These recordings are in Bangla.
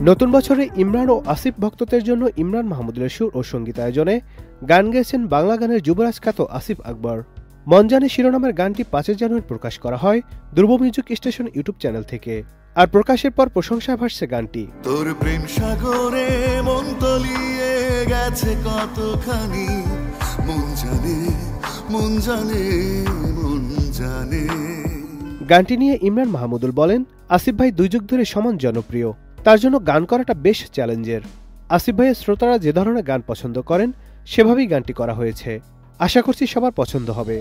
নতুন বছরে ইমরান ও আসিফ ভক্তদের জন্য ইমরান মাহমুদুলের সুর ও সঙ্গীতায়োজনে গান গেয়েছেন বাংলা গানের যুবরাজ খ্যাত আসিফ আকবর। মন জানে শিরোনামের গানটি ৫ জানুয়ারি প্রকাশ করা হয় ধ্রুব মিউজিক স্টেশন ইউটিউব চ্যানেল থেকে। আর প্রকাশের পর প্রশংসায় ভাসছে গানটি। তোর প্রেম সাগরে মন তলিয়ে গেছে কতখানি, মন জানে মন জানে মন জানে। গানটি নিয়ে ইমরান মাহমুদুল বলেন, আসিফ ভাই ২ যুগ ধরে সমান জনপ্রিয়, তার জন্য গান করাটা বেশ চ্যালেঞ্জের। আসিফ ভাইয়ের শ্রোতারা যে ধরনের গান পছন্দ করেন সেভাবেই গানটি করা হয়েছে। আশা করছি সবার পছন্দ হবে।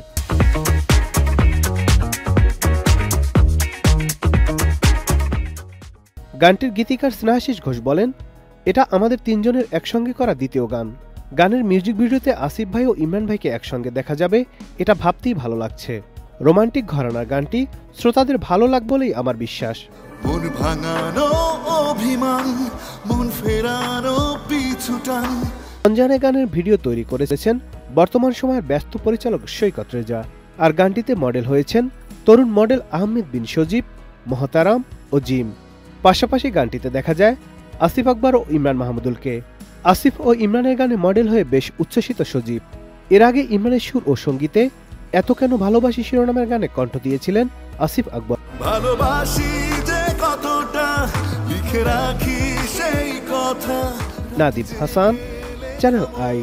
গানটির গীতিকার স্নেহাশিস ঘোষ বলেন, এটা আমাদের ৩ জনের একসঙ্গে করা দ্বিতীয় গান। গানের মিউজিক ভিডিওতে আসিফ ভাই ও ইমরান ভাইকে একসঙ্গে দেখা যাবে, এটা ভাবতেই ভালো লাগছে। রোমান্টিক ঘরানার গানটি শ্রোতাদের ভালো লাগবে বলেই আমার বিশ্বাস। মন ভাঙানো অভিমান, মন ফেরানো পিছুটান। মন জানে গানের ভিডিও তৈরি করেছেন বর্তমান সময়ের ব্যস্ত পরিচালক সৈকত রেজা। আর গানটিতে মডেল হয়েছেন তরুণ মডেল আহমেদ বিন সজীব, মহতারাম ও জিম। পাশাপাশি গানটিতে দেখা যায় আসিফ আকবর ও ইমরান মাহমুদুলকে। আসিফ ও ইমরানের গানে মডেল হয়ে বেশ উচ্ছ্বসিত সজীব। এর আগে ইমরানের সুর ও সঙ্গীতে এত কেন ভালোবাসি শিরোনামের গানে কণ্ঠ দিয়েছিলেন আসিফ আকবর। ভালোবাসি যে কতটা লিখে রাখি সেই কথা। নাদিব হাসান, চ্যানেল আই।